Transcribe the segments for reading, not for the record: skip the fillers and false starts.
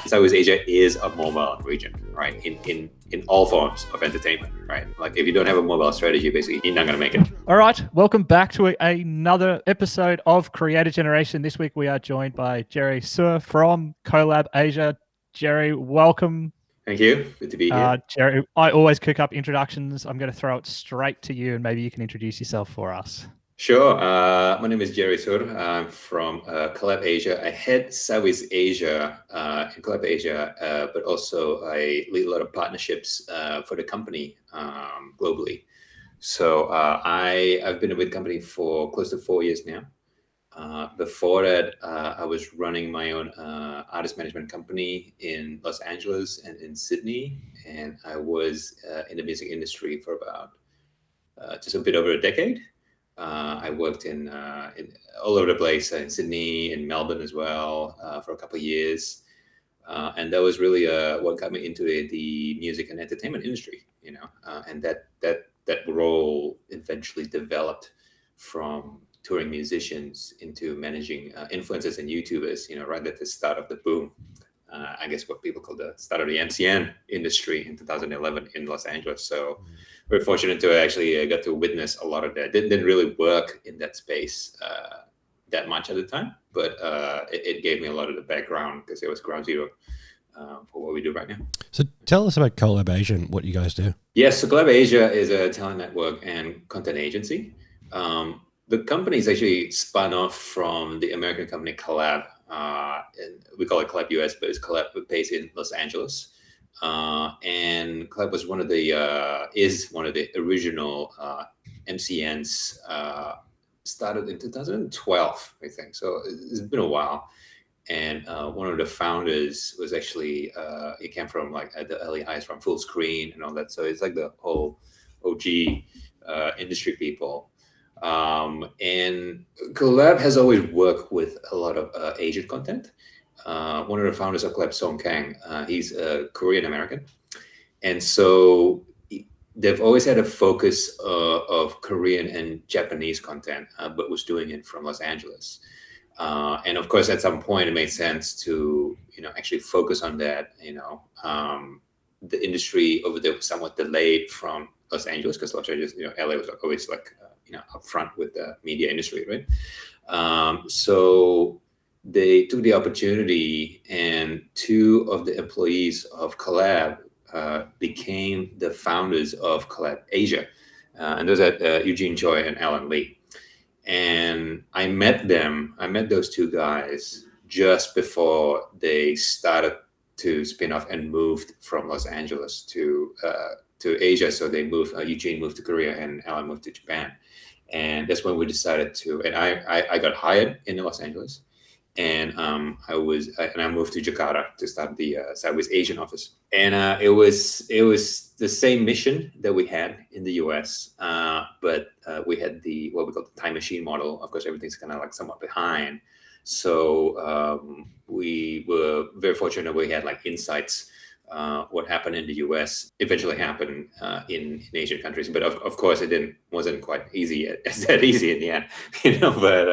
Southeast Asia is a mobile region, right? In all forms of entertainment, right? Like if you don't have a mobile strategy, basically you're not going to make it. All right, welcome back to another episode of Creator Generation. This week we are joined by Jerry Soer from Collab Asia. Jerry, welcome. Thank you. Good to be here. Jerry, I always cook up introductions. I'm going to throw it straight to you and maybe you can introduce yourself for us. Sure. My name is Jerry Soer. I'm from Collab Asia. I head Southeast Asia in Collab Asia, but also I lead a lot of partnerships for the company globally. So I've been with the company for close to 4 years now. Before that, I was running my own artist management company in Los Angeles and in Sydney, and I was in the music industry for about just a bit over a decade. I worked in all over the place, in Sydney, in Melbourne as well, for a couple of years. And that was really what got me into the music and entertainment industry, and that role eventually developed from touring musicians into managing influencers and YouTubers, right at the start of the boom. I guess what people call the start of the MCN industry in 2011 in Los Angeles. So we're fortunate to actually get to witness a lot of that. Didn't really work in that space that much at the time, but it gave me a lot of the background because it was ground zero for what we do right now. So tell us about Collab Asia and what you guys do. Yes, so Collab Asia is a talent network and content agency. The company is actually spun off from the American company Collab. And we call it Collab US, but it's Collab based in Los Angeles. And Collab was is one of the original MCNs, started in 2012, I think. So it's been a while. And one of the founders was actually, he came from like the early highs from Full Screen and all that. So it's like the whole OG industry people. And Collab has always worked with a lot of Asian content. One of the founders of Collab, Song Kang, he's a Korean American. And so they've always had a focus of Korean and Japanese content, but was doing it from Los Angeles. And of course, at some point, it made sense to, actually focus on that. The industry over there was somewhat delayed from Los Angeles because Los Angeles, LA was always like, up front with the media industry, right? So they took the opportunity, and two of the employees of Collab became the founders of Collab Asia. And those are Eugene Choi and Alan Lee. And I met those two guys just before they started to spin off and moved from Los Angeles to Asia. So they moved, Eugene moved to Korea and Alan moved to Japan. And that's when we decided to, and I got hired in Los Angeles, and I moved to Jakarta to start the Southeast Asian office. And it was the same mission that we had in the US, but we had what we call the time machine model. Of course, everything's kind of like somewhat behind. So we were very fortunate we had like insights. What happened in the US eventually happened in Asian countries, but of course it wasn't quite easy that easy in the end, But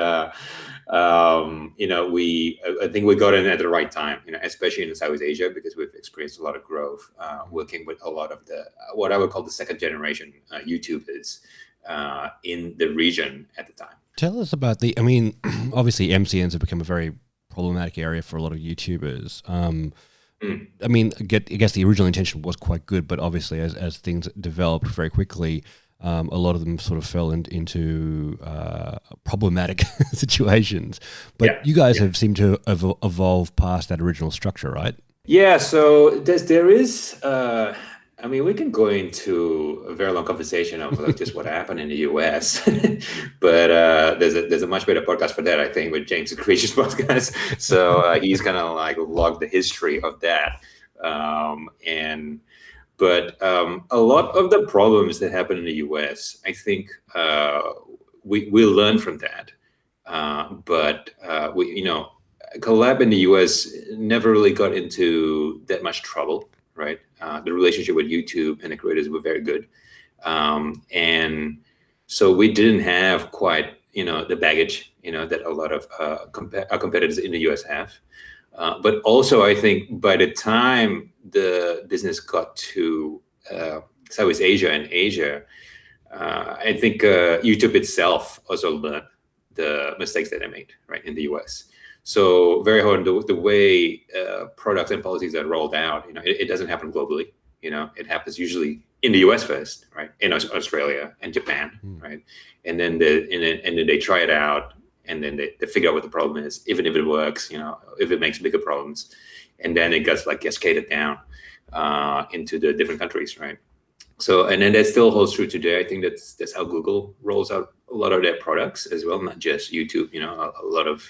I think we got in at the right time, especially in Southeast Asia, because we've experienced a lot of growth working with a lot of what I would call the second generation YouTubers in the region at the time. Tell us about obviously MCNs have become a very problematic area for a lot of YouTubers. I guess the original intention was quite good, but obviously as things developed very quickly, a lot of them sort of fell into problematic situations. But you guys have seemed to have evolved past that original structure, right? Yeah, so there is, we can go into a very long conversation of like just what happened in the US, but there's a much better podcast for that, I think, with James the Creatures podcast. So he's kind of like logged the history of that. But a lot of the problems that happen in the US, I think we learn from that. But Collab in the US never really got into that much trouble. Right, the relationship with YouTube and the creators were very good, and so we didn't have quite the baggage that a lot of our competitors in the US have. But also, I think by the time the business got to Southeast Asia and Asia, I think YouTube itself also learned the mistakes that they made, right, in the US. So very hard, the way products and policies are rolled out, it doesn't happen globally. It happens usually in the US first, right, in Australia and Japan, right, and then they try it out, and then they figure out what the problem is, even if it works, if it makes bigger problems, and then it gets like cascaded down into the different countries, right? So, and then that still holds true today. I think that's how Google rolls out a lot of their products as well, not just YouTube. A lot of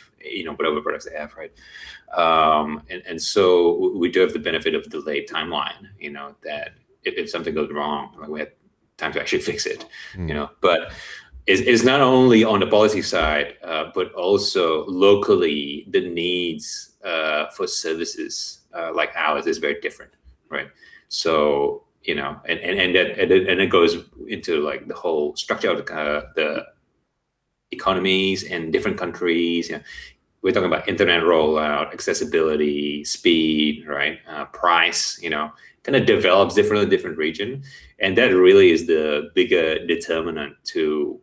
whatever products they have, right? And so we do have the benefit of delayed timeline. That if something goes wrong, like we had time to actually fix it. But it's not only on the policy side, but also locally the needs for services like ours is very different, right? So. And it goes into like the whole structure of the economies in different countries. We're talking about internet rollout, accessibility, speed, right? Price, kind of develops differently in different region. And that really is the bigger determinant to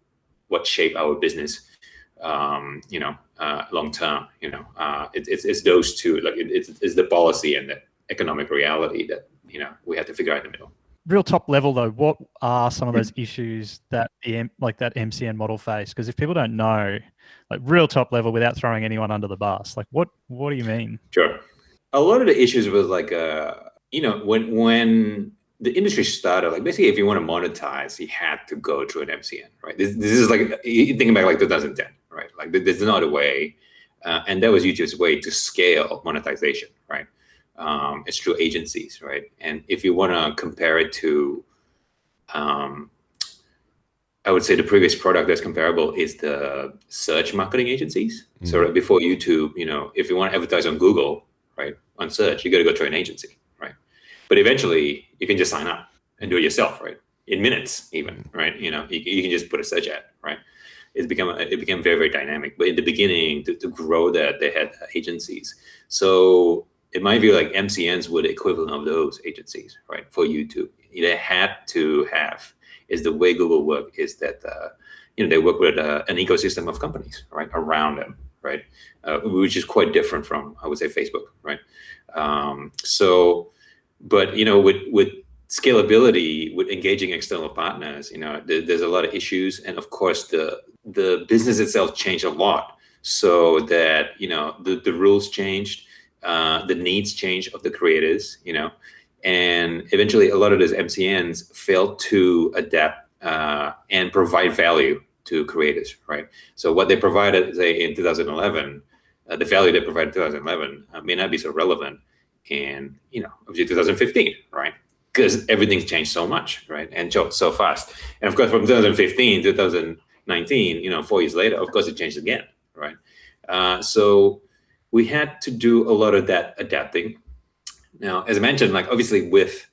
what shape our business, long term. It's those two, like it's the policy and the economic reality that we have to figure out in the middle. Real top level though, what are some of those issues that that MCN model face? Because if people don't know, like real top level, without throwing anyone under the bus, like what do you mean? Sure. A lot of the issues was like when the industry started, like basically if you want to monetize, you had to go through an MCN, right? This is like, you think back like 2010, right? Like there's not a way, and that was YouTube's way to scale monetization, right? It's through agencies, right? And if you want to compare it to, I would say the previous product that's comparable is the search marketing agencies. So right before YouTube, if you want to advertise on Google, right, on search, you got to go through an agency, right? But eventually you can just sign up and do it yourself, right? In minutes even, right? You can just put a search ad, right? It became very, very dynamic. But in the beginning, to grow that, they had agencies. So in my view, like MCNs were the equivalent of those agencies, right? For YouTube, they had to have, is the way Google work is that, they work with an ecosystem of companies, right, around them, right? Which is quite different from, I would say, Facebook, right? But with scalability, with engaging external partners, there's a lot of issues, and of course the business itself changed a lot, so that the rules changed. The needs change of the creators, and eventually a lot of those MCNs failed to adapt and provide value to creators, right? So what they provided, say, in 2011, the value they provided in 2011 may not be so relevant in, obviously 2015, right? Because everything's changed so much, right? And so fast. And of course, from 2015 to 2019, 4 years later, of course, it changed again, right? So we had to do a lot of that adapting. Now, as I mentioned, like obviously with,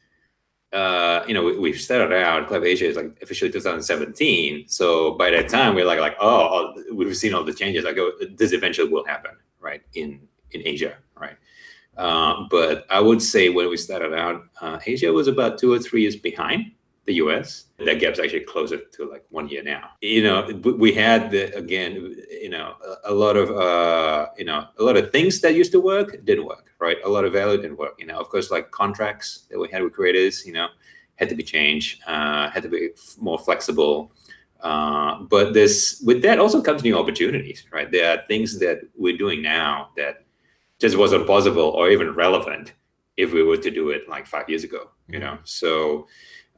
we've started out, Collab Asia is like officially 2017. So by that time, we're like, oh, we've seen all the changes. Like, this eventually will happen, right, in Asia, right? But I would say when we started out, Asia was about 2 or 3 years behind the US. That gap's actually closer to like 1 year now. We had a lot of things that used to work didn't work, right? A lot of value didn't work. Of course, like contracts that we had with creators, had to be changed, had to be more flexible. But with that also comes new opportunities, right? There are things that we're doing now that just wasn't possible or even relevant if we were to do it like 5 years ago, So,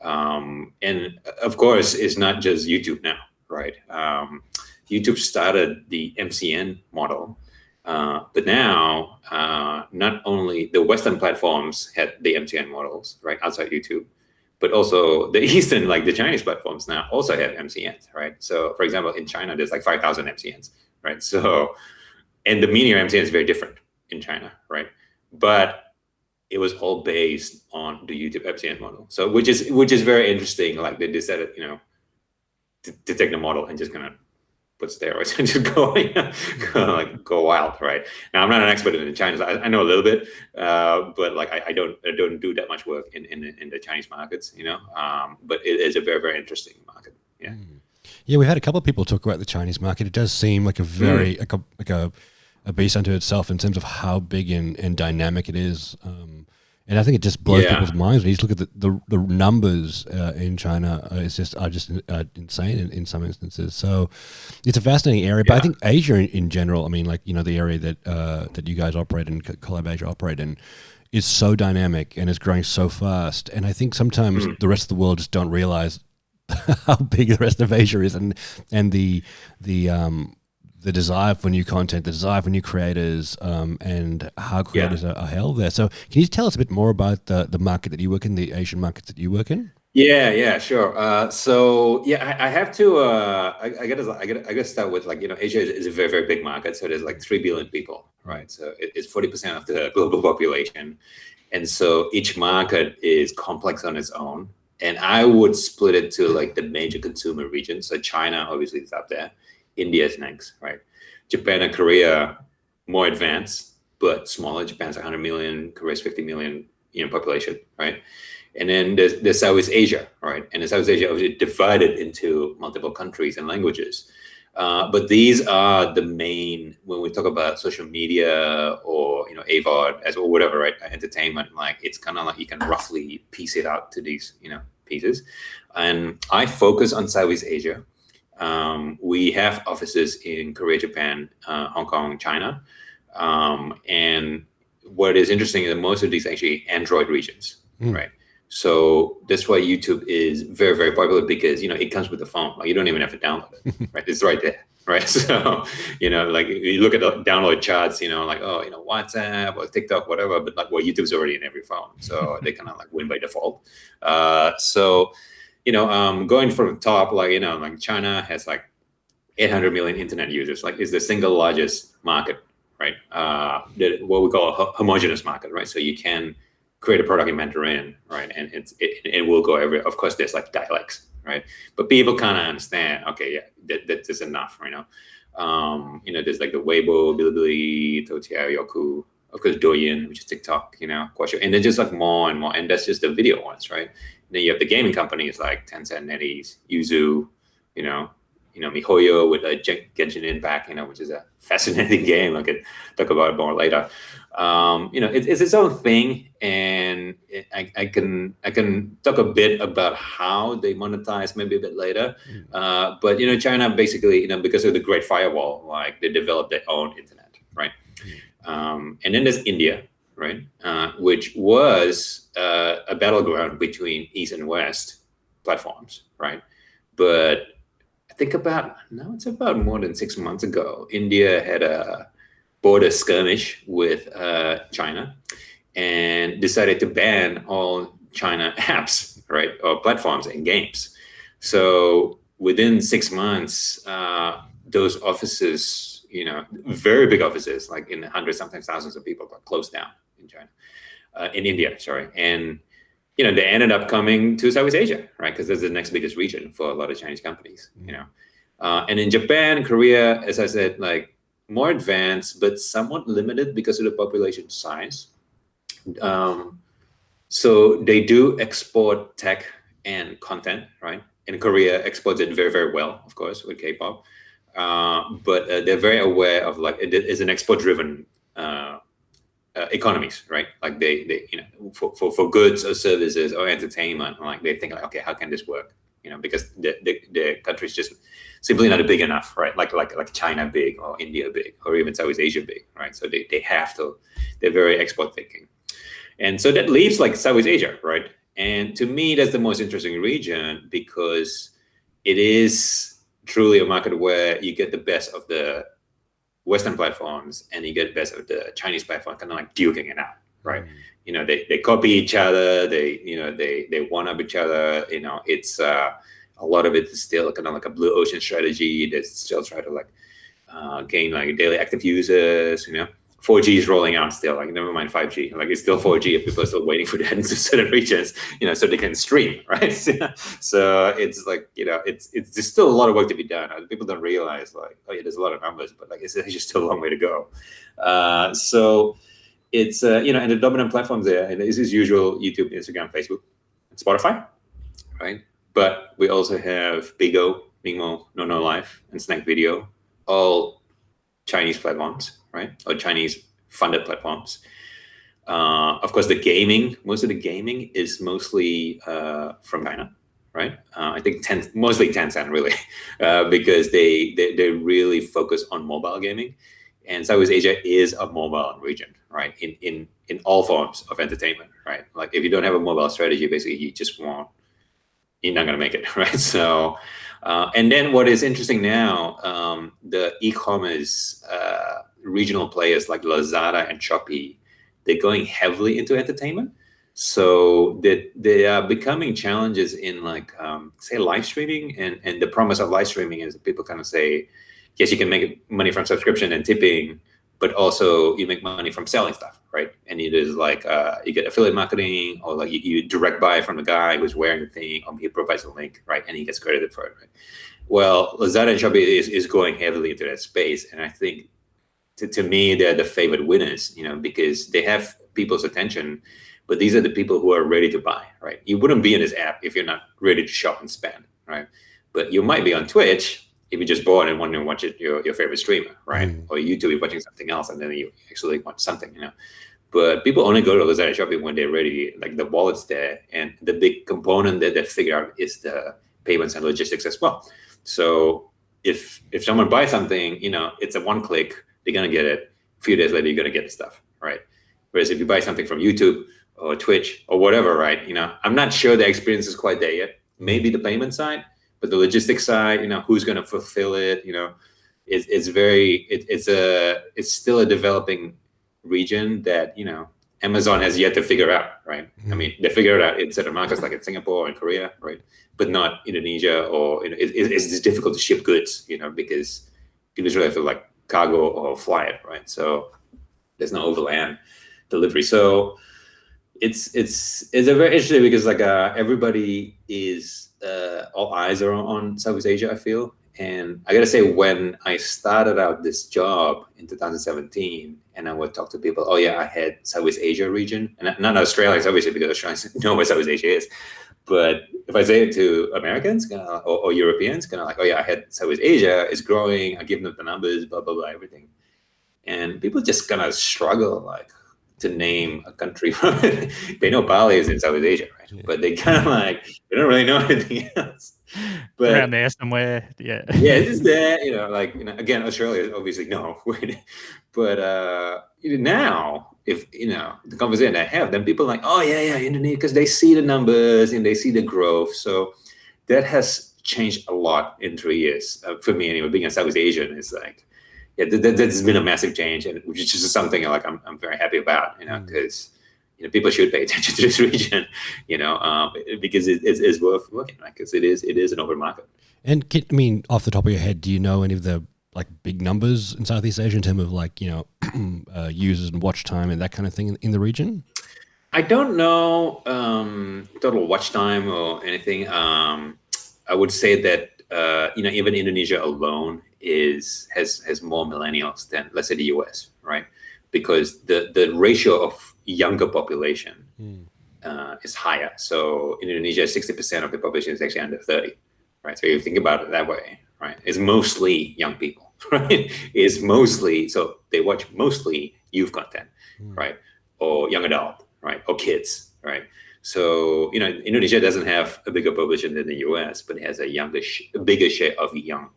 and of course, it's not just YouTube now, right? YouTube started the MCN model, but now not only the Western platforms had the MCN models, right, outside YouTube, but also the Eastern, like the Chinese platforms now also have MCNs, right? So, for example, in China, there's like 5,000 MCNs, right? So, and the meaning of MCN is very different in China, right? But it was all based on the YouTube MCN model. So which is very interesting. Like they decided, to take the model and just kind of put steroids and just go wild, right? Now I'm not an expert in China. So I know a little bit, but like I don't do that much work in the Chinese markets, but it is a very, very interesting market. Yeah. Yeah, we had a couple of people talk about the Chinese market. It does seem like a very like a beast unto itself in terms of how big and dynamic it is. And I think it just blows people's minds when you just look at the numbers in China. Are just insane in some instances. So it's a fascinating area. But I think Asia in general, I mean, like, the area that you guys operate in, Collab Asia operate in, is so dynamic and is growing so fast. And I think sometimes the rest of the world just don't realize how big the rest of Asia is, and the desire for new content, the desire for new creators, and how creators are held there. So can you tell us a bit more about the market that you work in, the Asian markets that you work in? Yeah, sure. I have to. I gotta start with, like, Asia is a very, very big market. So there's like 3 billion people, right? So it's 40% of the global population, and so each market is complex on its own. And I would split it to like the major consumer regions. So China obviously is up there. India is next, right? Japan and Korea, more advanced, but smaller. Japan's 100 million, Korea's 50 million, population, right? And then there's Southeast Asia, right? And the Southeast Asia obviously divided into multiple countries and languages. But these are the main, when we talk about social media or, AVOD or whatever, right? Entertainment, like, it's kind of like you can roughly piece it out to these, pieces. And I focus on Southeast Asia. We have offices in Korea, Japan, Hong Kong, China. And what is interesting is that most of these are actually Android regions, right? So that's why YouTube is very, very popular, because, it comes with the phone. Like, you don't even have to download it, right? It's right there, right? So, like, you look at the download charts, like, WhatsApp or TikTok, whatever, but like, well, YouTube's already in every phone. So they kind of like win by default. Going from the top, like China has like 800 million internet users, like, is the single largest market, right? What we call a homogeneous market, right? So you can create a product in Mandarin, right? And it will go everywhere. Of course, there's like dialects, right? But people kind of understand, okay, yeah, that's enough, right? There's like the Weibo, Bilibili, Toutiao, Youku, of course, Douyin, which is TikTok, Kuaishou, and then just like more and more, and that's just the video ones, right? And then you have the gaming companies like Tencent, NetEase, Yuzu, MiHoYo with Genshin Impact, which is a fascinating game. I could talk about it more later. It's its own thing, and I can talk a bit about how they monetize maybe a bit later. But China basically, because of the Great Firewall, like, they developed their own internet, right? And then there's India, right? Which was a battleground between East and West platforms, right? But I think it's about more than 6 months ago, India had a border skirmish with China and decided to ban all China apps, right, or platforms and games. So within 6 months, those offices, very big offices, like in hundreds, sometimes thousands of people, got closed down in China, in India, sorry. And they ended up coming to Southeast Asia, right? Because that's the next biggest region for a lot of Chinese companies, And in Japan, Korea, as I said, like, more advanced, but somewhat limited because of the population size. So they do export tech and content, right? And Korea exports it very, very well, of course, with K-pop. But they're very aware of, like, it is an export-driven economies, right? Like, they for goods or services or entertainment, like, they think, like, okay, how can this work? Because the country's just simply not big enough, right? Like China big, or India big, or even Southeast Asia big, right? So they have to, they're very export thinking. And so that leaves like Southeast Asia, right? And to me, that's the most interesting region, because it is truly a market where you get the best of the Western platforms and you get the best of the Chinese platform, kind of like duking it out, right? They copy each other, they one up each other. It's a lot of it is still kind of like a blue ocean strategy. They still try to like gain like daily active users, 4G is rolling out still, like never mind 5G, like it's still 4G and people are still waiting for that into certain regions, so they can stream, right? So it's like, it's there's still a lot of work to be done. People don't realize, like, oh yeah, there's a lot of numbers, but like it's just still a long way to go. So it's and the dominant platforms there, and this is usual: YouTube, Instagram, Facebook, and Spotify, right? But we also have Bigo, Ningmo, No Life, and Snack Video, all Chinese platforms, right? Or Chinese funded platforms. Of course, most of the gaming is mostly from China, right? I think mostly Tencent, really, because they really focus on mobile gaming. And Southeast Asia is a mobile region, right? In all forms of entertainment, right? Like if you don't have a mobile strategy, basically you're not going to make it, right? So, and then what is interesting now, the e-commerce regional players like Lazada and Shopee, they're going heavily into entertainment. So they are becoming challenges in like, say, live streaming. And the promise of live streaming is that people kind of say, yes, you can make money from subscription and tipping, but also you make money from selling stuff, right? And it is like you get affiliate marketing, or like you direct buy from the guy who's wearing the thing, or he provides a link, right? And he gets credited for it, right? Well, Lazada and Shopee is going heavily into that space, and I think to me they're the favorite winners, because they have people's attention, but these are the people who are ready to buy, right? You wouldn't be in this app if you're not ready to shop and spend, right? But you might be on Twitch if you just bought and want to watch your favorite streamer, right? Or YouTube, you're watching something else, and then you actually watch something, But people only go to Lazada Shopping when they're ready, like the wallet's there. And the big component that they figure out is the payments and logistics as well. So if someone buys something, it's a one click, they're gonna get it. A few days later, you're gonna get the stuff, right? Whereas if you buy something from YouTube or Twitch or whatever, right? I'm not sure the experience is quite there yet. Maybe the payment side, but the logistics side, who's going to fulfill it, it's still a developing region that, Amazon has yet to figure out, right? I mean, they figure it out in certain markets like in Singapore and Korea, right? But not Indonesia, or it's difficult to ship goods, because you literally have to like cargo or fly it, right? So there's no overland delivery. So it's a very interesting, because like everybody is all eyes are on Southeast Asia, I feel. And I gotta say, when I started out this job in 2017, and I would talk to people, oh yeah, I had Southeast Asia region, and not Australians, obviously, because Australians know where Southeast Asia is. But if I say it to Americans or Europeans, kind of like, oh yeah, I had Southeast Asia, it's growing, I give them the numbers, blah blah blah, everything, and people just kind of struggle like to name a country. They know Bali is in Southeast Asia, right? Yeah. But they kind of like, they don't really know anything else. But around there somewhere, yeah. Yeah, it's just there, again, Australia, obviously, no. But now, if, the conversation I have, then people are like, oh, yeah, Indonesia, because they see the numbers and they see the growth. So that has changed a lot in 3 years. For me, anyway, being a Southeast Asian, is like, yeah, that's been a massive change, and which is just something like I'm very happy about, because people should pay attention to this region, because it's worth looking at, because it is an open market. And off the top of your head, do you know any of the like big numbers in Southeast Asia in terms of like users and watch time and that kind of thing in the region? I don't know total watch time or anything. I would say that even Indonesia alone has more millennials than, let's say, the US, right? Because the ratio of younger population is higher. So in Indonesia, 60% of the population is actually under 30, right? So if you think about it that way, right? It's mostly young people, right? So they watch mostly youth content, right? Or young adult, right? Or kids, right? So, Indonesia doesn't have a bigger population than the US, but it has a bigger share of young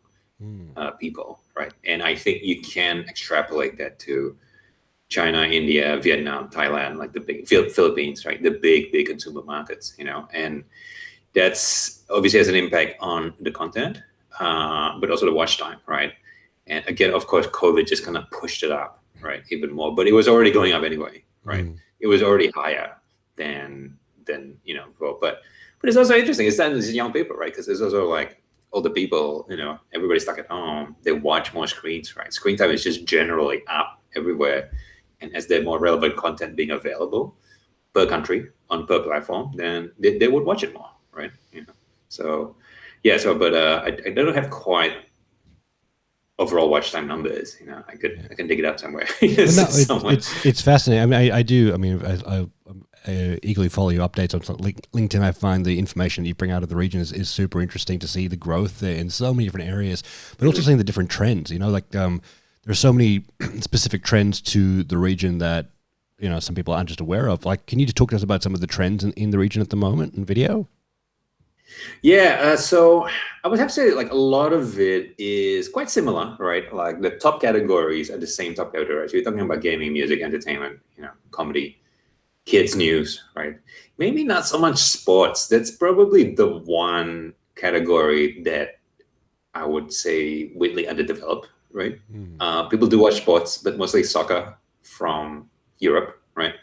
people, right? And I think you can extrapolate that to China, India, Vietnam, Thailand, like the big Philippines, right? The big consumer markets, and that's obviously has an impact on the content, but also the watch time, right? And again, of course, COVID just kind of pushed it up, right? Even more, but it was already going up anyway, right? It was already higher than but it's also interesting. It's not just young people, right? Because there's also like older people, everybody's stuck at home. They watch more screens, right? Screen time is just generally up everywhere. And as there more relevant content being available per country on per platform, then they would watch it more, right? So yeah, but I don't have quite overall watch time numbers. I can dig it up somewhere. It's fascinating. I mean, I do. I mean, I eagerly follow your updates on LinkedIn. I find the information that you bring out of the region is super interesting to see the growth there in so many different areas, but also seeing the different trends. There's so many specific trends to the region that some people aren't just aware of. Like, can you just talk to us about some of the trends in the region at the moment in video? Yeah, so I would have to say like a lot of it is quite similar, right? Like the top categories are the same top categories. You're talking about gaming, music, entertainment, comedy, kids news, right? Maybe not so much sports. That's probably the one category that I would say weirdly underdeveloped, right? People do watch sports, but mostly soccer from Europe, right?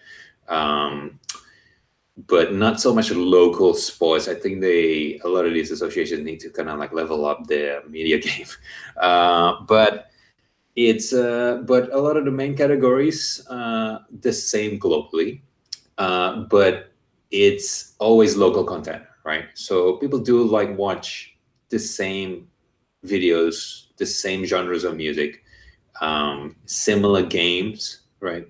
But not so much local sports. I think a lot of these associations need to kind of like level up their media game. But a lot of the main categories the same globally, but it's always local content, right? So people do like watch the same videos, the same genres of music, similar games, right?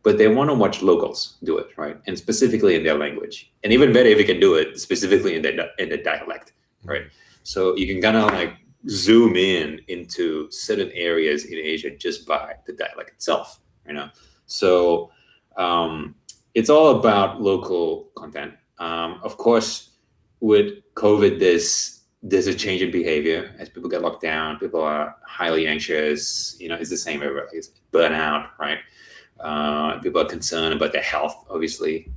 But they want to watch locals do it, right? And specifically in their language. And even better if you can do it specifically in the dialect, right? So you can kind of like zoom into certain areas in Asia just by the dialect itself, So it's all about local content. Of course, with COVID, there's a change in behavior as people get locked down. People are highly anxious. It's the same everywhere. It's burnout, right? People are concerned about their health, obviously.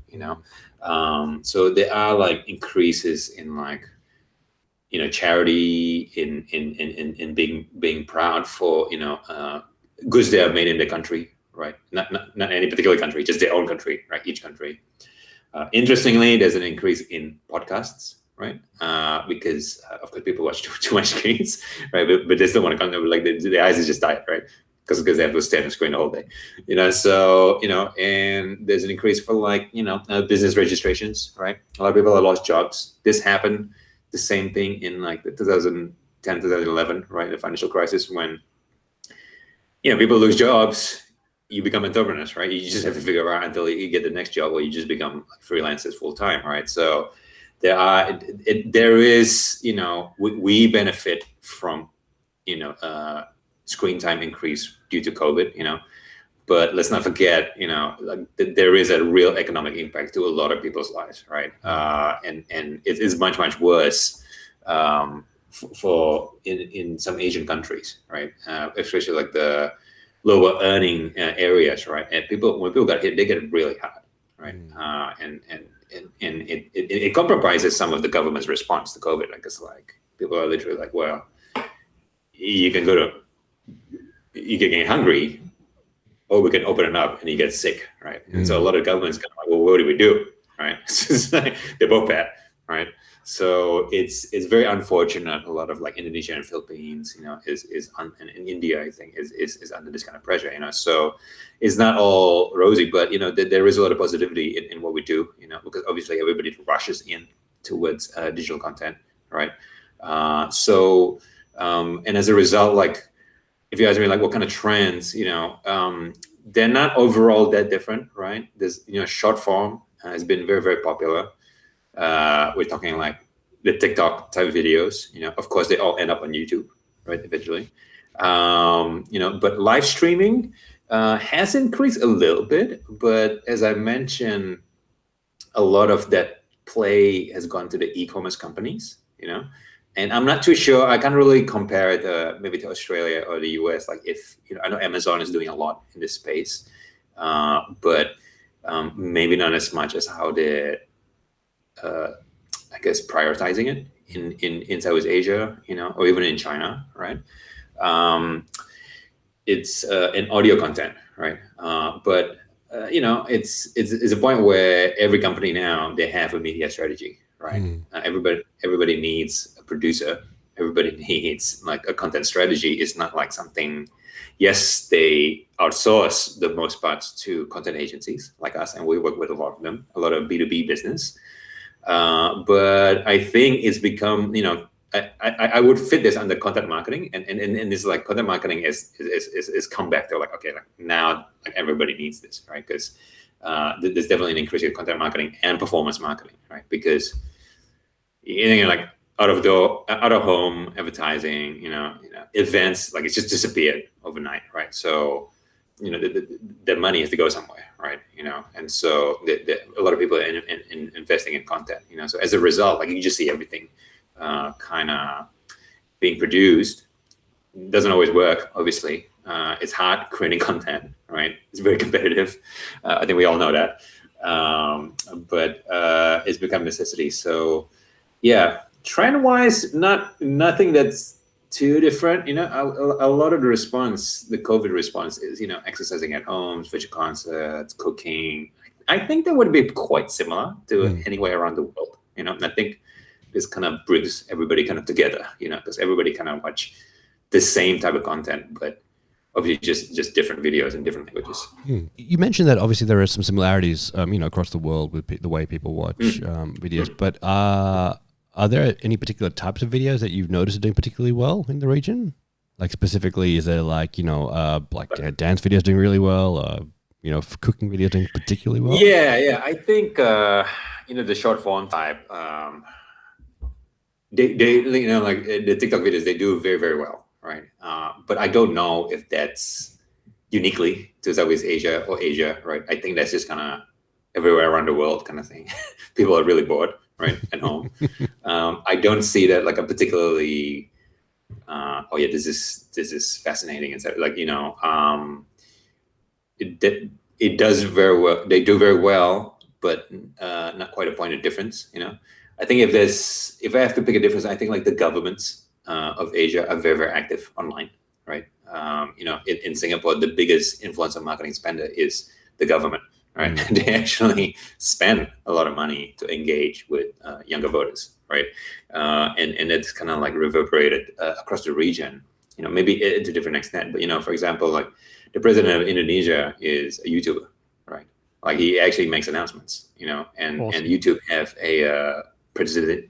So there are like increases in like charity, in being proud for goods that are made in the country, right? Not any particular country, just their own country, right? Each country. Interestingly, there's an increase in podcasts, right? Because of course people watch too much screens, right? But they still want to come, like the eyes is just tired, right? Because they have to stare at the screen all day, So and there's an increase for like business registrations, right? A lot of people have lost jobs. This happened, the same thing in like the 2010, 2011, right? The financial crisis when people lose jobs. You become entrepreneurs, right? You just have to figure out until you get the next job, or you just become like freelancers full time, right? So there is we benefit from screen time increase due to COVID, but let's not forget like there is a real economic impact to a lot of people's lives, right? And it is much worse for in some Asian countries, right? Especially like the lower earning areas, right? And when people got hit, they get it really hard, right? And it compromises some of the government's response to COVID. Like it's like people are literally like, well, you can get hungry, or we can open it up and you get sick, right? And so a lot of governments kind of like, well, what do we do, right? They're both bad, right? So it's very unfortunate. A lot of like Indonesia and Philippines, and India, I think, is under this kind of pressure, So it's not all rosy, but there is a lot of positivity in what we do, because obviously everybody rushes in towards digital content, right? And as a result, like if you ask me like what kind of trends, they're not overall that different, right? There's short form has been very, very popular. We're talking like the TikTok type videos, of course they all end up on YouTube, right? Eventually. But live streaming has increased a little bit, but as I mentioned, a lot of that play has gone to the e-commerce companies, and I'm not too sure. I can't really compare it maybe to Australia or the US. Like if, I know Amazon is doing a lot in this space, but maybe not as much as how they're, I guess, prioritizing it in Southeast Asia, or even in China, right? It's an audio content, right? But it's a point where every company now, they have a media strategy, right? Everybody needs a producer, everybody needs like a content strategy. It's not like something. Yes, they outsource the most parts to content agencies like us, and we work with a lot of them, a lot of B2B business. But I think it's become, I would fit this under content marketing, and this like content marketing is come back to like, okay, like now like everybody needs this, right? Because there's definitely an increase in content marketing and performance marketing, right? Because like out of home advertising, events, like it's just disappeared overnight, right? So the money has to go somewhere, right? And so a lot of people are investing in content, so as a result, like you just see everything kind of being produced. Doesn't always work, obviously. It's hard creating content, right? It's very competitive. I think we all know that. But it's become necessity. So yeah, trend wise, nothing that's too different. A lot of the response, the COVID response is, exercising at home, virtual concerts, cooking. I think that would be quite similar to anywhere around the world. And I think this kind of brings everybody kind of together, because everybody kind of watch the same type of content, but obviously just different videos in different languages. You mentioned that obviously there are some similarities, across the world with the way people watch videos, but are there any particular types of videos that you've noticed are doing particularly well in the region? Like specifically, is there like, dance videos doing really well, cooking videos doing particularly well? Yeah. I think, the short form type, they like the TikTok videos, they do very, very well, right? But I don't know if that's uniquely to Southeast Asia or Asia, right? I think that's just kind of everywhere around the world kind of thing. People are really bored, right, at home. I don't see that like a particularly, this is fascinating and so like it does very well. They do very well, but not quite a point of difference. I think if I have to pick a difference, I think like the governments of Asia are very, very active online, right? In Singapore, the biggest influencer marketing spender is the government, right? They actually spend a lot of money to engage with younger voters, right? And it's kind of like reverberated across the region, maybe to a different extent. But, for example, like the president of Indonesia is a YouTuber, right? Like he actually makes announcements, and Awesome. and YouTube have a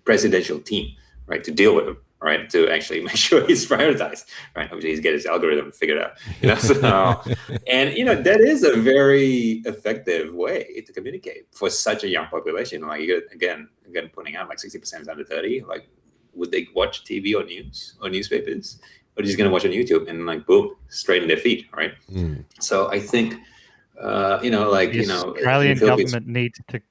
presidential team, right, to deal with him, right, to actually make sure he's prioritized, right. Obviously, he's got his algorithm figured out, So, and that is a very effective way to communicate for such a young population. Like you again pointing out, like 60% is under 30. Like, would they watch TV or news or newspapers? Or just gonna watch on YouTube and like boom, straight in their feet, right? So I think, the Australian government needs to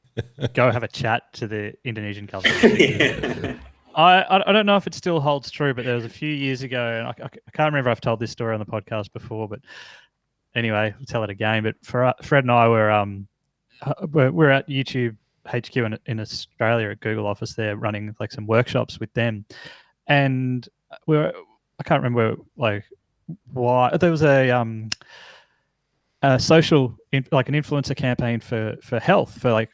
go have a chat to the Indonesian government. Yeah. I don't know if it still holds true, but there was a few years ago, and I can't remember if I've told this story on the podcast before, but anyway, I'll tell it again. But Fred and I we're at YouTube HQ in Australia at Google office there, running like some workshops with them, and I can't remember like why there was a social like an influencer campaign for health for like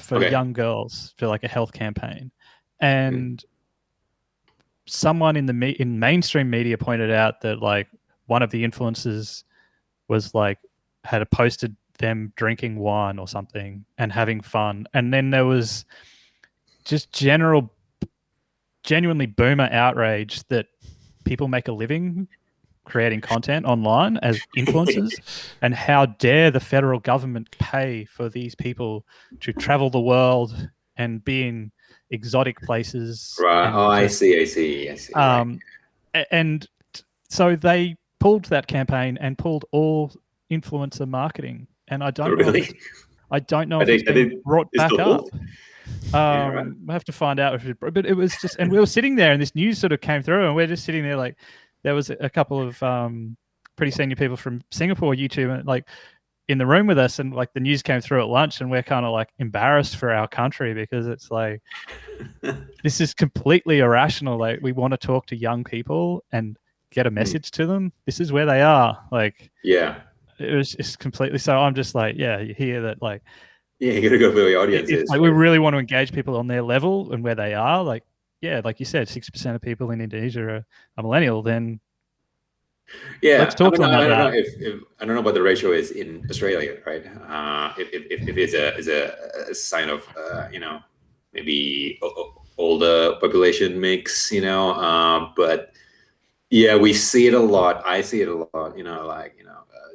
for young girls, for like a health campaign, and someone in mainstream media pointed out that like one of the influencers was like had posted them drinking wine or something and having fun, and then there was just genuinely boomer outrage that people make a living creating content online as influencers, and how dare the federal government pay for these people to travel the world and be in exotic places. Right. I see. And so they pulled that campaign and pulled all influencer marketing, and I don't know if it's been brought back up. I have to find out but it was just, and we were sitting there and this news sort of came through and we're just sitting there like there was a couple of pretty senior people from Singapore YouTube and like in the room with us, and like the news came through at lunch and we're kind of like embarrassed for our country because it's like this is completely irrational. Like we want to talk to young people and get a message to them. This is where they are. Like it was just completely, so I'm just like, you hear that like you gotta go for the audience. Like we really want to engage people on their level and where they are. Like, yeah, like you said, 6% of people in Indonesia are millennial, then Yeah, let's talk to them I about don't know that. if I don't know what the ratio is in Australia, right? If it's a sign of maybe older population mix, but yeah, we see it a lot. I see it a lot.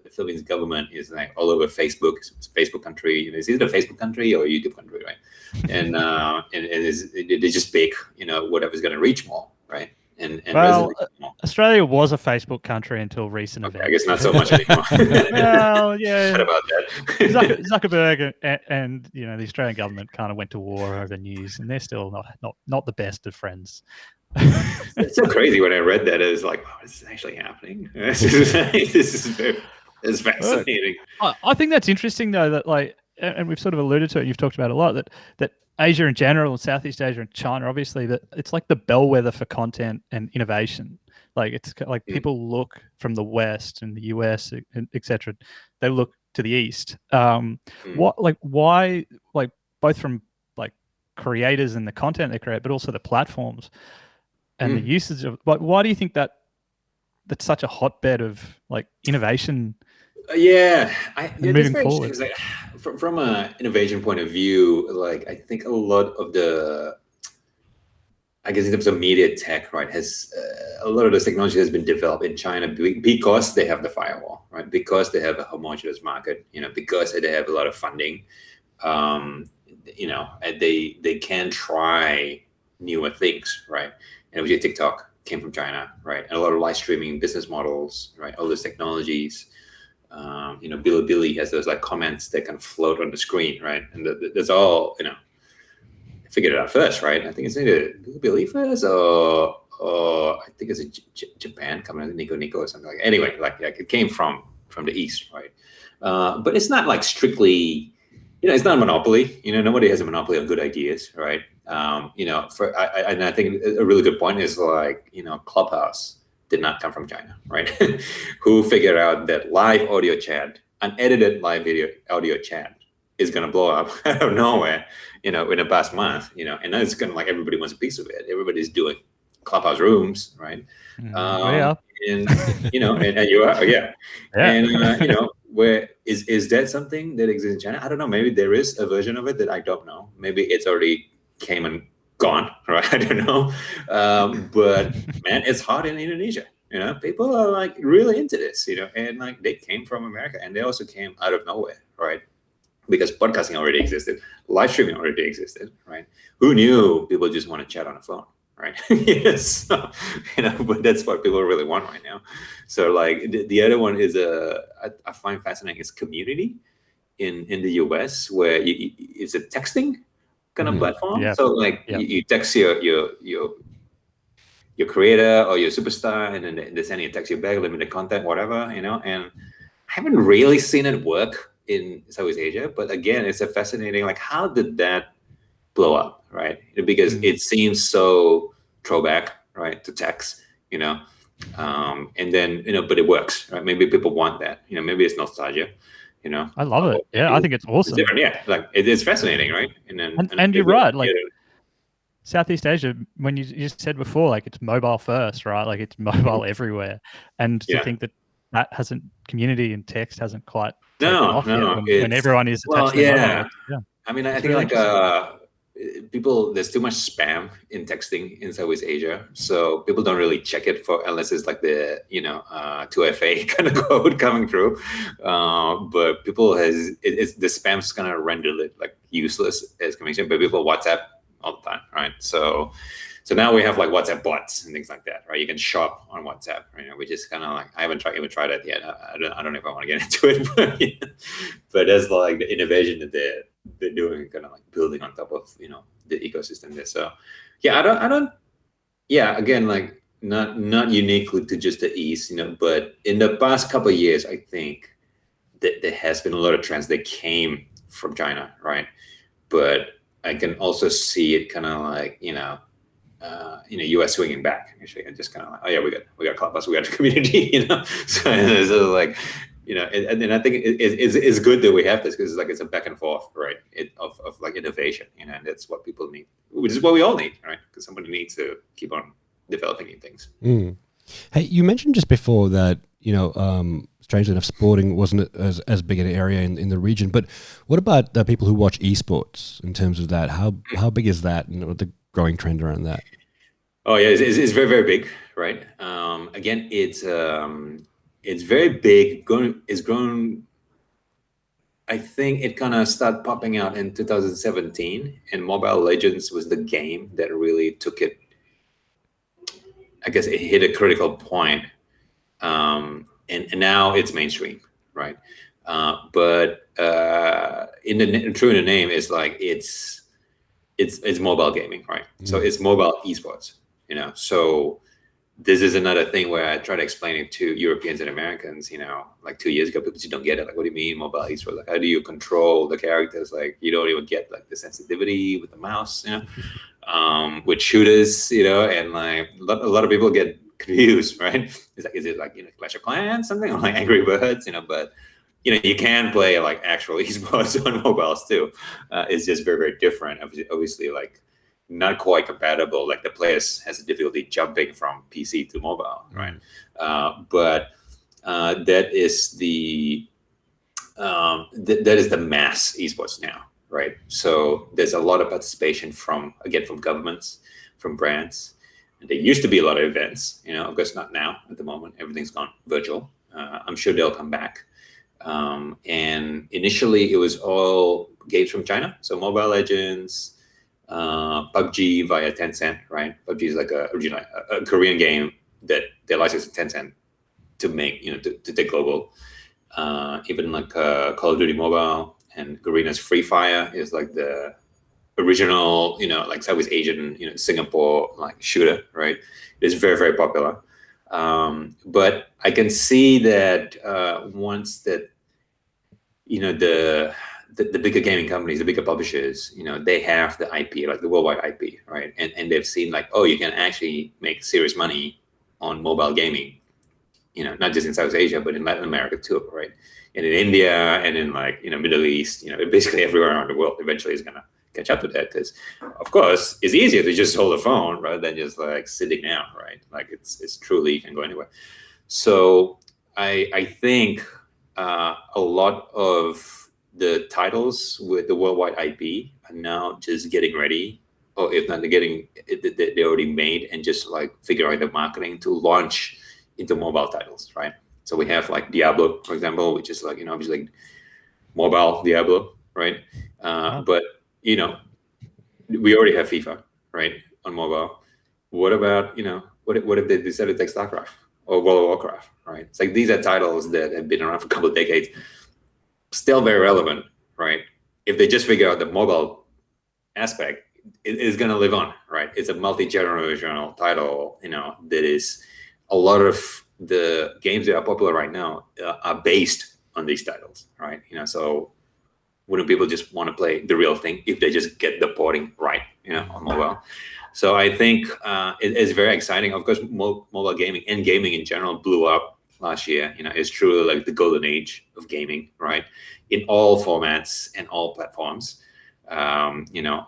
The Philippines government is like all over Facebook. It's a Facebook country. It's either a Facebook country or a YouTube country, right? And they just pick whatever's going to reach more, right? And Well, resonate more. Australia was a Facebook country until recent Okay, events. I guess not so much anymore. Well, yeah. What about that? Zuckerberg and the Australian government kind of went to war over the news, and they're still not the best of friends. It's so crazy when I read that. It was like, oh, this is actually happening. This is fascinating. I think that's interesting, though, that and we've sort of alluded to it. You've talked about it a lot that Asia in general, and Southeast Asia and China, obviously, that it's like the bellwether for content and innovation. Like it's like people look from the West and the US, etc. They look to the East. Why, both from creators and the content they create, but also the platforms and the usage of. Why do you think that's such a hotbed of innovation? Yeah, moving forward. Like, from an innovation point of view, I think a lot of I guess in terms of media tech, right, has a lot of this technology has been developed in China because they have the firewall, right? Because they have a homogeneous market, because they have a lot of funding, and they can try newer things, right? And obviously TikTok came from China, right? And a lot of live streaming business models, right? All those technologies. Bilibili has those comments that can float on the screen, right? And that's all, I figured it out first, right? I think it's either Bilibili first or I think it's a Japan company, Nico or something like that. Anyway, it came from the East, right? But it's not strictly, it's not a monopoly. Nobody has a monopoly on good ideas, right? And I think a really good point is Clubhouse did not come from China, right? Who figured out that live audio chat, unedited live audio chat, is going to blow up out of nowhere, in the past month, and now it's kind of everybody wants a piece of it. Everybody's doing Clubhouse rooms, right? Yeah. And and you are, yeah. And where is that something that exists in China? I don't know. Maybe there is a version of it that I don't know. Maybe it's already came and gone, right? I don't know. But man, it's hot in Indonesia. People are really into this, and they came from America, and they also came out of nowhere, right? Because podcasting already existed, live streaming already existed, right? Who knew people just want to chat on the phone, right? Yes, so, but that's what people really want right now. So the other one is I find fascinating is community in the US, where it's a texting kind of platform. Yeah. So you text your creator or your superstar, and then they send you a text you back, limited content, whatever, and I haven't really seen it work in Southeast Asia, but again, it's a fascinating, how did that blow up, right? Because it seems so throwback, right, to text, and then, but it works, right? Maybe people want that, maybe it's nostalgia, I love it. Yeah, I think it's awesome. It's different, yeah, it's fascinating, right? And you're right, Southeast Asia, when you just said before, it's mobile first, right? It's mobile everywhere, and to think that hasn't, community and text hasn't quite taken off yet when everyone is attached to mobile. Yeah. I mean, I think people, there's too much spam in texting in Southeast Asia, so people don't really check it unless it's the 2FA kind of code coming through. But people the spam's kind of rendered it useless as communication, but people WhatsApp all the time, right? So now we have WhatsApp bots and things like that, right? You can shop on WhatsApp, which is kind of I haven't even tried that yet. I don't know if I want to get into it, but that's the innovation that they're doing, kind of building on top of the ecosystem there. So I don't again, not uniquely to just the East, but in the past couple of years, I think that there has been a lot of trends that came from China, right? But I can also see it kind of US swinging back, actually, and just kind of oh yeah, we got Clubhouse, we got the community, so and then I think it's good that we have this, because it's a back and forth, right? Of innovation, and that's what people need. which is what we all need, right? Because somebody needs to keep on developing new things. Hey, you mentioned just before that, strangely enough, sporting wasn't as big an area in the region. But what about the people who watch esports in terms of that? How big is that, and what the growing trend around that? Oh yeah, it's very, very big, right? Again, it's very big. It's grown. I think it kind of started popping out in 2017, and Mobile Legends was the game that really took it. I guess it hit a critical point, and now it's mainstream, right? But true in the name is like it's mobile gaming, right? So it's mobile esports, So this is another thing where I try to explain it to Europeans and Americans, like 2 years ago, people just don't get it. Like, what do you mean mobile esports? Like, how do you control the characters? Like, you don't even get like the sensitivity with the mouse, with shooters, and like a lot of people get confused, right? It's like, is it like, Clash of Clans, something, or like Angry Birds, but you can play like actual esports on mobiles too. It's just very, very different. Obviously, like not quite compatible. Like the players has difficulty jumping from PC to mobile, right? But that is that is the mass esports now, right? So there's a lot of participation from governments, from brands. There used to be a lot of events, of course not now at the moment. Everything's gone virtual. I'm sure they'll come back. And initially it was all games from China. So Mobile Legends, PUBG via Tencent, right? PUBG is like a Korean game that they licensed Tencent to make, to take global. Even like Call of Duty Mobile and Garena's Free Fire is like the original, like Southeast Asian, Singapore like shooter, right? It's very, very popular. But I can see that once that, the bigger gaming companies, the bigger publishers, they have the IP, like the worldwide IP, right? And they've seen like, oh, you can actually make serious money on mobile gaming, not just in South Asia, but in Latin America too, right? And in India and in like, Middle East, basically everywhere around the world eventually is going to catch up to that. Because of course it's easier to just hold a phone rather than just like sitting down, right? Like it's truly, you can go anywhere. So I think a lot of the titles with the worldwide IP are now just getting ready, or if not, they're already made and just like figure out the marketing to launch into mobile titles, right? So we have like Diablo, for example, which is like, obviously like mobile Diablo, right? But, we already have FIFA, right, on mobile. What about, what if they decided to take StarCraft or World of Warcraft, right? It's like these are titles that have been around for a couple of decades, still very relevant, right? If they just figure out the mobile aspect, it is going to live on, right? It's a multi-generational title, that is a lot of the games that are popular right now are based on these titles, right? So wouldn't people just want to play the real thing if they just get the porting right, on mobile? So I think it's very exciting. Of course, mobile gaming and gaming in general blew up last year. It's truly like the golden age of gaming, right? In all formats and all platforms. I'm not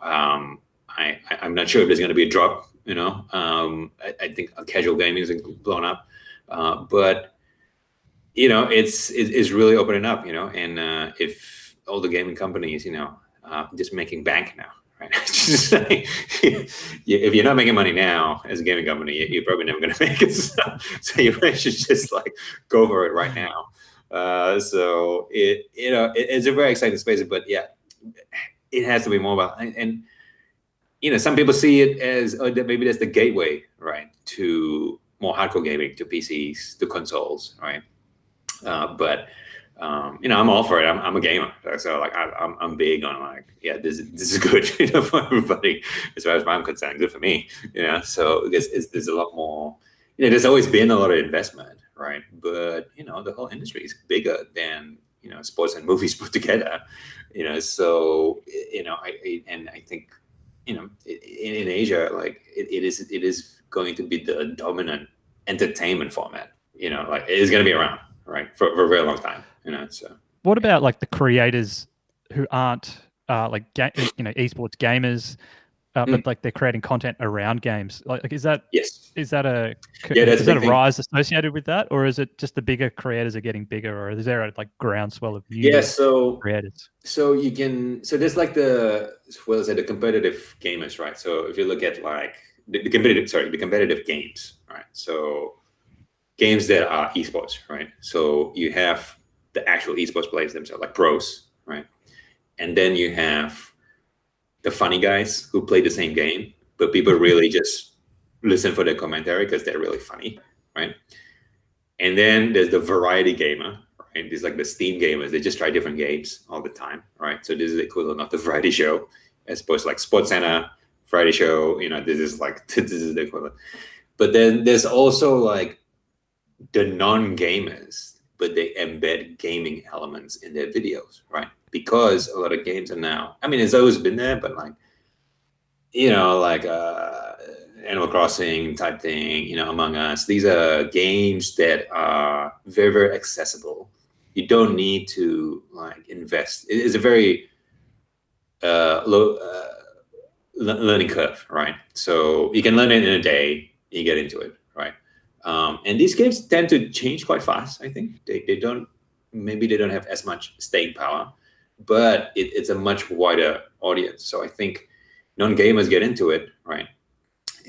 sure if there's going to be a drop. I think casual gaming is blown up, but it's really opening up. And if all the gaming companies, just making bank now, right? Just like, if you're not making money now as a gaming company, you're probably never going to make it. So you should just like go for it right now. So it's a very exciting space, but yeah, it has to be mobile. And some people see it as maybe that's the gateway, right, to more hardcore gaming, to PCs, to consoles, right? But I'm all for it. I'm a gamer, so like I'm big on like, yeah, this is good, for everybody as far as I'm concerned. Good for me, So there's a lot more. There's always been a lot of investment, right? But the whole industry is bigger than sports and movies put together, So I think in Asia, like it is going to be the dominant entertainment format. Like it is going to be around, right, for a very long time. So what about like the creators who aren't like esports gamers? but like they're creating content around games. Like is that Yes. is that a Yeah, that's is a that big a thing. rise associated with that, or is it just the bigger creators are getting bigger, or is there a like groundswell of new Yeah, so creators? you can, so there's like the, well, is it the competitive gamers, right? So if you look at like the competitive games, right? So games that are esports, right? So you have the actual esports players themselves, like pros, right? And then you have the funny guys who play the same game, but people really just listen for their commentary because they're really funny, right? And then there's the variety gamer, right? These like the Steam gamers. They just try different games all the time, right? So this is the equivalent of the variety show, as opposed to like Sports Center, variety show. You know, this is like this is the equivalent. But then there's also like the non-gamers, but they embed gaming elements in their videos, right? Because a lot of games are now, I mean, it's always been there, but like, you know, like Animal Crossing type thing, you know, Among Us. These are games that are very, very accessible. You don't need to like invest. It is a very low learning curve, right? So you can learn it in a day. You get into it, right? And these games tend to change quite fast. I think they don't, maybe they don't have as much staying power, but it's a much wider audience. So I think non-gamers get into it, right?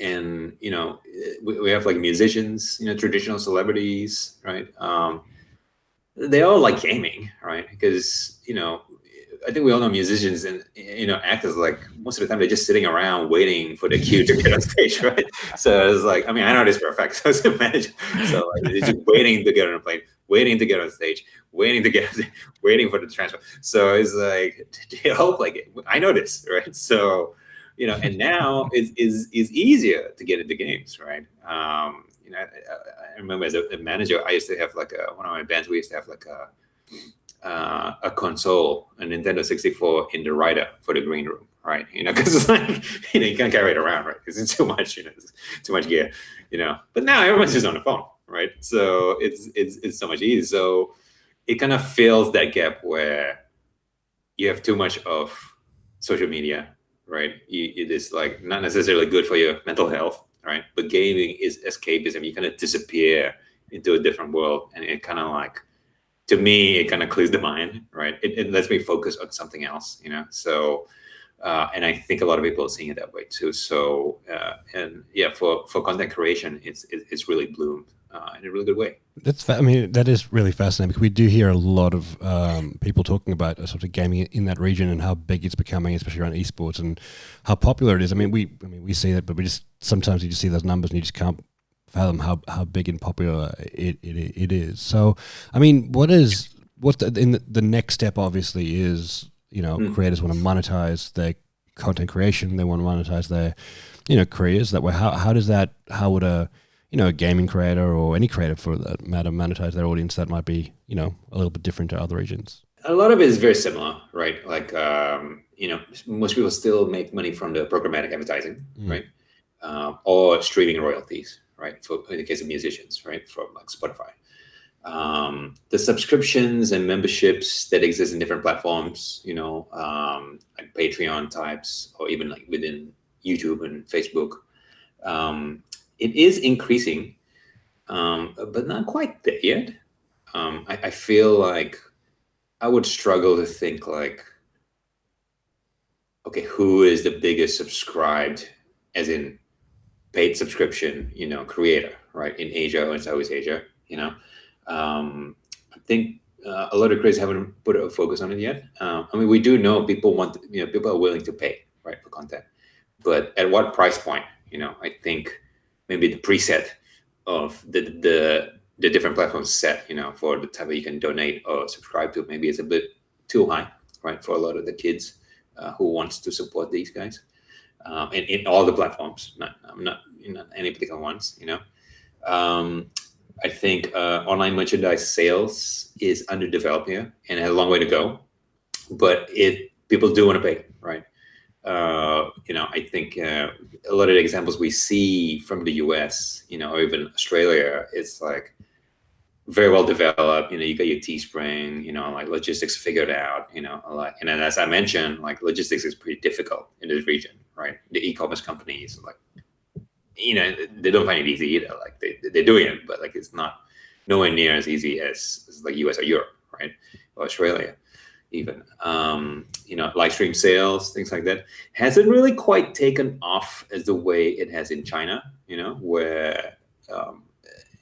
And you know, we have like musicians, you know, traditional celebrities, right? They all like gaming, right? Because you know, I think we all know musicians and you know actors. Like most of the time, they're just sitting around waiting for their cue to get on stage, right? So it's like, I mean, I know this for a fact. So it's a manager, so like, they're just waiting to get on a plane, waiting to get on stage, waiting to get, waiting for the transfer. So it's like they all like it. I know this, right? So you know, and now is easier to get into games, right? You know, I remember as a manager, I used to have like one of my bands. We used to have like a console, a Nintendo 64 in the rider for the green room, right? You know, because it's like, you know, you can't carry it around, right? Because it's too much, you know, it's too much gear, you know. But now everyone's just on the phone, right? So it's so much easier. So it kind of fills that gap where you have too much of social media, right? It is like not necessarily good for your mental health, right? But gaming is escapism. You kind of disappear into a different world, and it kind of like, to me, it kind of clears the mind, right? It lets me focus on something else, you know. So, and I think a lot of people are seeing it that way too. So, and yeah, for content creation, it's really bloomed in a really good way. I mean, that is really fascinating because we do hear a lot of people talking about sort of gaming in that region and how big it's becoming, especially around esports and how popular it is. I mean, we see that, but we just sometimes you just see those numbers and you just can't fathom how big and popular it is. So, I mean, what's the next step? Obviously, is creators want to monetize their content creation. They want to monetize their careers. That way, how would a gaming creator or any creator for that matter monetize their audience? That might be a little bit different to other regions. A lot of it is very similar, right? Like most people still make money from the programmatic advertising, right? Or streaming royalties, right? For in the case of musicians, right, from like Spotify. The subscriptions and memberships that exist in different platforms, like Patreon types, or even like within YouTube and Facebook, it is increasing, but not quite there yet. I feel like I would struggle to think like, okay, who is the biggest subscribed, as in paid subscription, creator, right, in Asia or in Southeast Asia, I think a lot of creators haven't put a focus on it yet. I mean, we do know people people are willing to pay, right, for content, but at what price point? I think maybe the preset of the different platforms set, for the type that you can donate or subscribe to, maybe it's a bit too high, right, for a lot of the kids who wants to support these guys. And in all the platforms, not any particular ones, I think online merchandise sales is underdeveloped here and has a long way to go, but people do want to pay, right? I think a lot of the examples we see from the US, or even Australia, it's like very well developed. You got your Teespring, like logistics figured out, like, and then as I mentioned, like logistics is pretty difficult in this region, right? The e-commerce companies, like, they don't find it easy either. Like they're doing it, but like it's not nowhere near as easy as like US or Europe, right? Or Australia, even. Live stream sales, things like that, hasn't really quite taken off as the way it has in China, where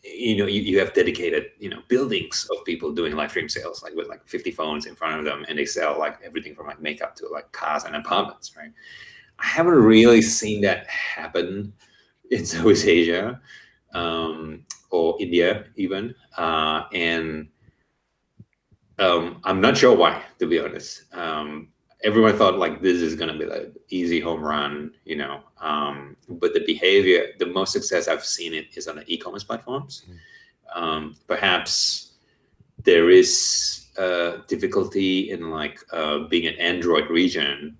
you have dedicated buildings of people doing live stream sales, like with like 50 phones in front of them, and they sell like everything from like makeup to like cars and apartments, right? I haven't really seen that happen in Southeast Asia, or India even, and I'm not sure why, to be honest. Everyone thought like this is gonna be like easy home run, but the most success I've seen it is on the e-commerce platforms. Perhaps there is difficulty in like being an Android region.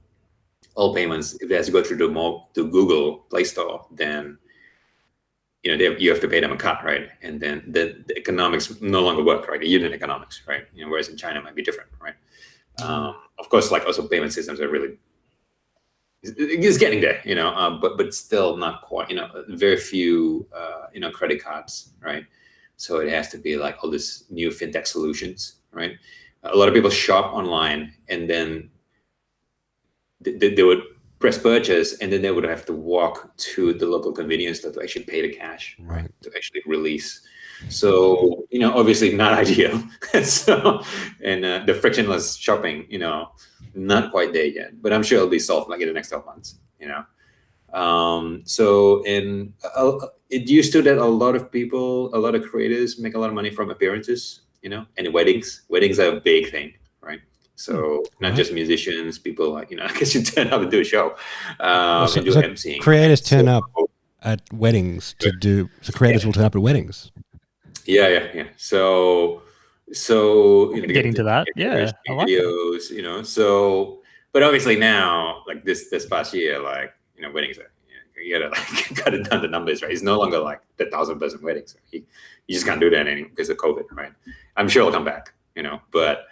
All payments, if it has to go through the Google Play Store, then you have to pay them a cut, right? And then the economics no longer work, right? The unit economics, right? Whereas in China it might be different, right? Of course, like also payment systems are really, it's getting there, but still not quite, very few, credit cards, right? So it has to be like all this new fintech solutions, right? A lot of people shop online and then they would press purchase, and then they would have to walk to the local convenience store to actually pay the cash, right? To actually release. So, obviously not ideal. So, and the frictionless shopping, not quite there yet, but I'm sure it'll be solved like in the next 12 months, So, it used to that a lot of creators make a lot of money from appearances, and weddings. Weddings are a big thing, right? So not just musicians, people like, I guess you turn up and do a show, and do emceeing. Creators turn up at weddings so creators will turn up at weddings. Yeah. So getting to that, yeah, I like videos, that. So, but obviously now, like this past year, like, weddings are, you gotta like cut it down the numbers, right? It's no longer like the 1,000-person weddings. Right? You just can't do that anymore because of COVID, right? I'm sure it'll come back, but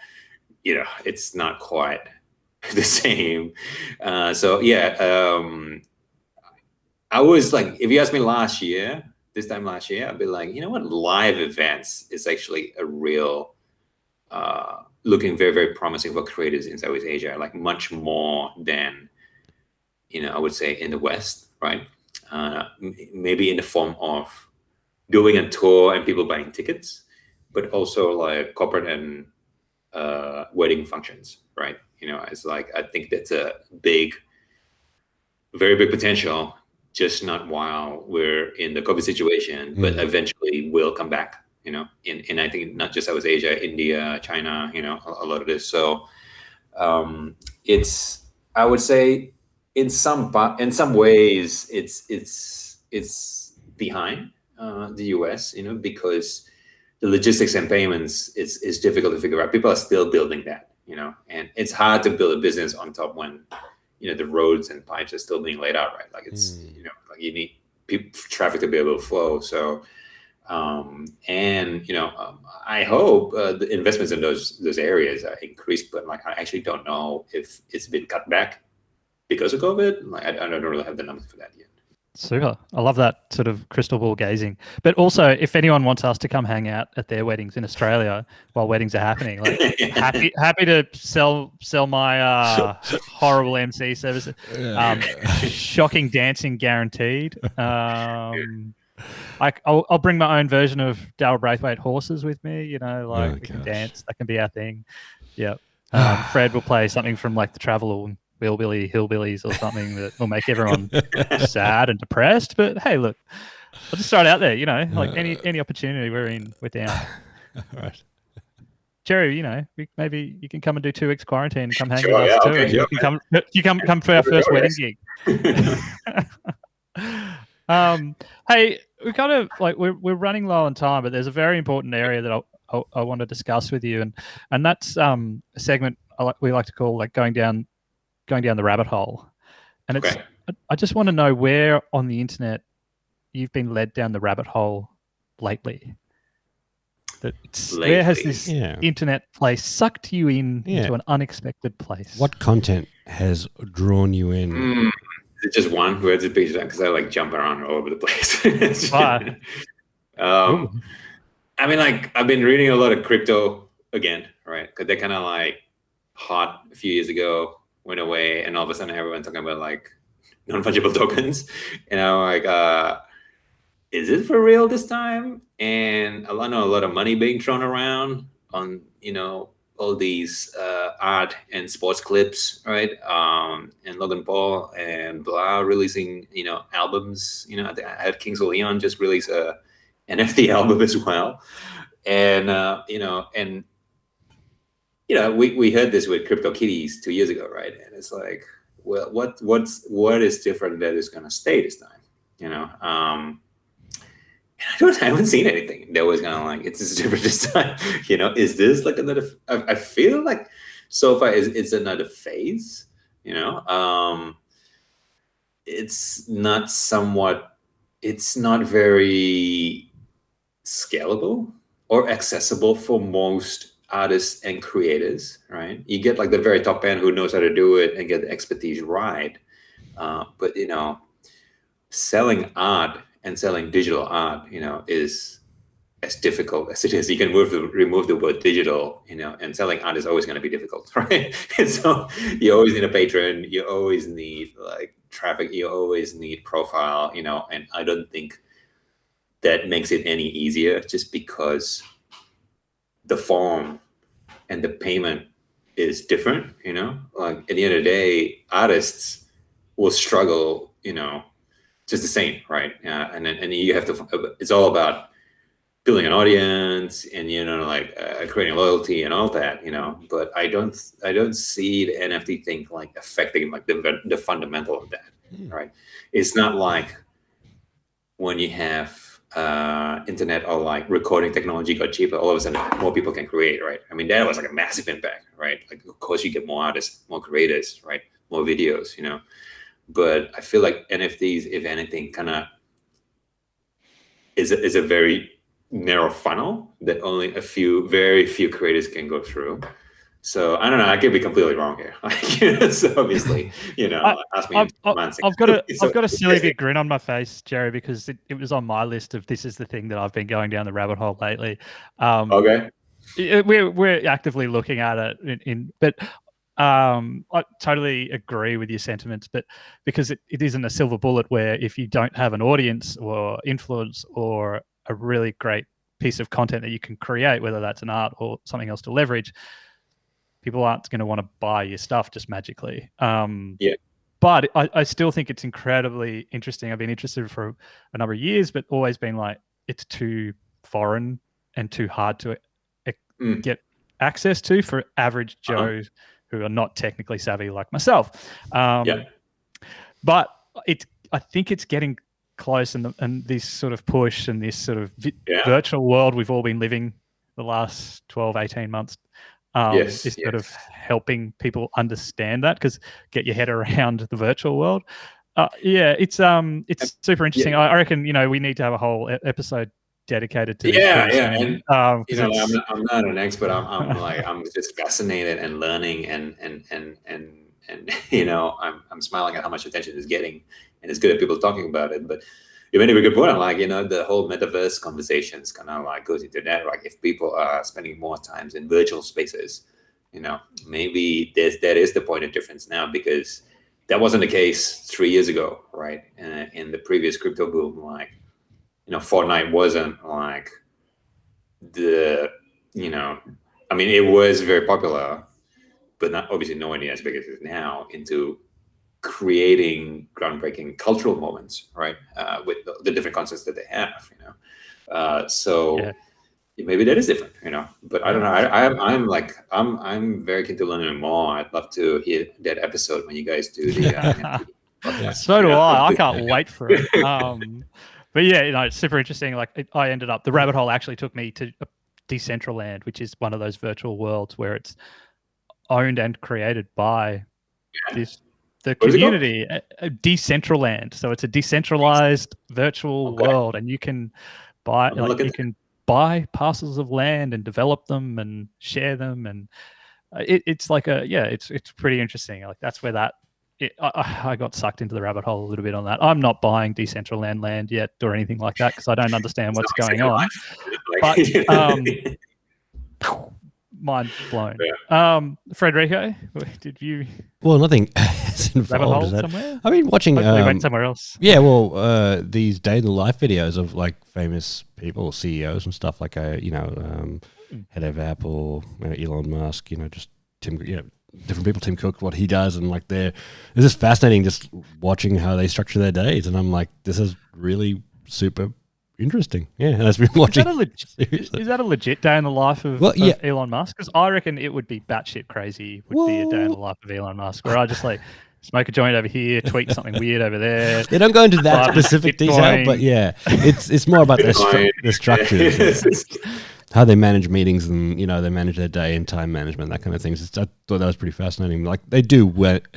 it's not quite the same. So yeah, I was like, if you asked me this time last year, I'd be like, what, live events is actually a real, looking very, very promising for creators in Southeast Asia, like much more than, I would say in the West, right? Maybe in the form of doing a tour and people buying tickets, but also like corporate and wedding functions, right? It's like, I think that's a very big potential, just not while we're in the COVID situation, but eventually will come back, and I think not just Southeast Asia, India, China, a lot of this. So it's, I would say in some ways it's behind the US, because the logistics and payments is difficult to figure out. People are still building that, and it's hard to build a business on top when, the roads and pipes are still being laid out, right? Like it's, like you need traffic to be able to flow. So, I hope the investments in those areas are increased, but like I actually don't know if it's been cut back because of COVID. Like I don't really have the numbers for that yet. Super. I love that sort of crystal ball gazing. But also, if anyone wants us to come hang out at their weddings in Australia while weddings are happening, like happy to sell my horrible MC services. Shocking dancing guaranteed. I'll bring my own version of Daryl Braithwaite horses with me. We can dance. That can be our thing. Yeah. Fred will play something from like the Travel Hillbillies or something that will make everyone sad and depressed. But hey, look, I'll just start out there, like any opportunity we're down. All right. Jerry, maybe you can come and do 2 weeks quarantine and come hang Sure, with us too. Okay, You come for our first wedding gig. Hey, we kind of like we're running low on time, but there's a very important area that I want to discuss with you, and that's a segment we like to call like going down the rabbit hole. And it's I just want to know where on the internet you've been led down the rabbit hole lately. Where has lately. this internet place sucked you in into an unexpected place? What content has drawn you in? It's just one where it's a page because I like jump around all over the place. I mean, like I've been reading a lot of crypto again, right? Because they kind of like hot a few years ago, went away, and all of a sudden everyone's talking about like non-fungible tokens. And I'm like, is it for real this time? And I know a lot of money being thrown around on, all these art and sports clips, right? And Logan Paul and blah releasing, albums. I had Kings of Leon just release a NFT album as well. And, we heard this with CryptoKitties 2 years ago, right? And it's like, well, what is different that is going to stay this time? I haven't seen anything that was gonna like it's different this time. Is this like another? I feel like so far it's another phase. It's not very scalable or accessible for most artists and creators, right? You get like the very top end who knows how to do it and get the expertise right, but selling art and selling digital art, is as difficult as it is. You can remove the word digital, and selling art is always going to be difficult, right? And so you always need a patron, you always need like traffic, you always need profile, and I don't think that makes it any easier just because the form and the payment is different, like at the end of the day, artists will struggle, just the same, right? And you have to. It's all about building an audience and creating loyalty and all that, But I don't see the NFT thing like affecting like the fundamental of that, right? It's not like when you have internet or like recording technology got cheaper, all of a sudden more people can create, right? I mean that was like a massive impact, right? Like of course you get more artists, more creators, right? More videos, But I feel like NFTs, if anything, kind of is a very narrow funnel that only very few creators can go through. So I don't know. I could be completely wrong here. So obviously, ask me. I've got a silly big grin on my face, Jerry, because it was on my list of this is the thing that I've been going down the rabbit hole lately. Okay. We're actively looking at it but. I totally agree with your sentiments, but because it isn't a silver bullet where if you don't have an audience or influence or a really great piece of content that you can create, whether that's an art or something else to leverage, people aren't going to want to buy your stuff just magically. But I still think it's incredibly interesting. I've been interested for a number of years, but always been like, it's too foreign and too hard to get access to for average Joes who are not technically savvy like myself. But I think it's getting close, and this sort of push and this sort of virtual world we've all been living the last 12, 18 months is sort of helping people understand that, because get your head around the virtual world. It's super interesting. I reckon, we need to have a whole episode dedicated to this. And I'm not an expert. I'm just fascinated and learning and I'm smiling at how much attention it's getting, and it's good that people are talking about it. But you made a good point. I'm like, the whole metaverse conversations kind of like goes into that. Like if people are spending more times in virtual spaces, maybe that is the point of difference now, because that wasn't the case 3 years ago, right? In the previous crypto boom, like, Fortnite wasn't like it was very popular, but not obviously nowhere near as big as it is now into creating groundbreaking cultural moments, right? With the different concepts that they have, maybe that is different, but I don't know. I'm very keen to learning more. I'd love to hear that episode when you guys do the podcast. So do I can't wait for it. But it's super interesting. Like the rabbit hole actually took me to Decentraland, which is one of those virtual worlds where it's owned and created by the community. Decentraland. So it's a decentralized virtual world, and you can buy buy parcels of land and develop them and share them, and it's like it's pretty interesting. Like that's where I got sucked into the rabbit hole a little bit on that. I'm not buying Decentraland land yet or anything like that because I don't understand what's going on. But mind blown. Yeah. Frederico, did you? Well, nothing is involved. Is that? Somewhere? I mean, watching. Hopefully went somewhere else. Yeah, well, these day in the life videos of like famous people, CEOs and stuff like head of Apple, Elon Musk, just Tim, different people, Tim Cook, what he does, and like it's just fascinating just watching how they structure their days, and I'm like, this is really super interesting. Yeah, and I've been watching. Is that a legit day in the life of Elon Musk? Because I reckon it would be batshit crazy. Would be a day in the life of Elon Musk, where I just like smoke a joint over here, tweet something weird over there. They don't go into that specific detail, but yeah, it's more about the structures. How they manage meetings and they manage their day and time management, that kind of things. I thought that was pretty fascinating. Like they do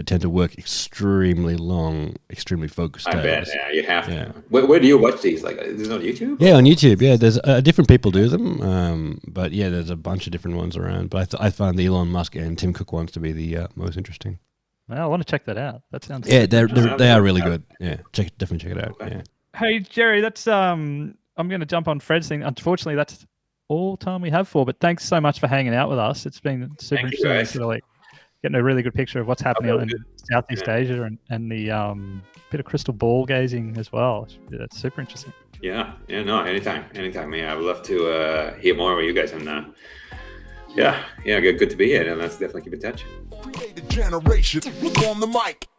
tend to work extremely long, extremely focused days. I bet, yeah, you have to. Yeah. Where do you watch these? Like, is it on YouTube? Yeah, on YouTube. Yeah, there's different people do them, but yeah, there's a bunch of different ones around. But I find the Elon Musk and Tim Cook ones to be the most interesting. Well, I want to check that out. That sounds. Yeah, they are really good. Yeah, definitely check it out. Okay. Yeah. Hey Jerry, that's I'm going to jump on Fred's thing. Unfortunately, that's all time we have for, but thanks so much for hanging out with us. It's been super interesting, sort of like getting a really good picture of what's happening in Southeast Asia and the bit of crystal ball gazing as well. That's super interesting. Yeah, no, anytime. Yeah, I would love to hear more with you guys, and good to be here, and let's definitely keep in touch. Create a generation. Look on the mic.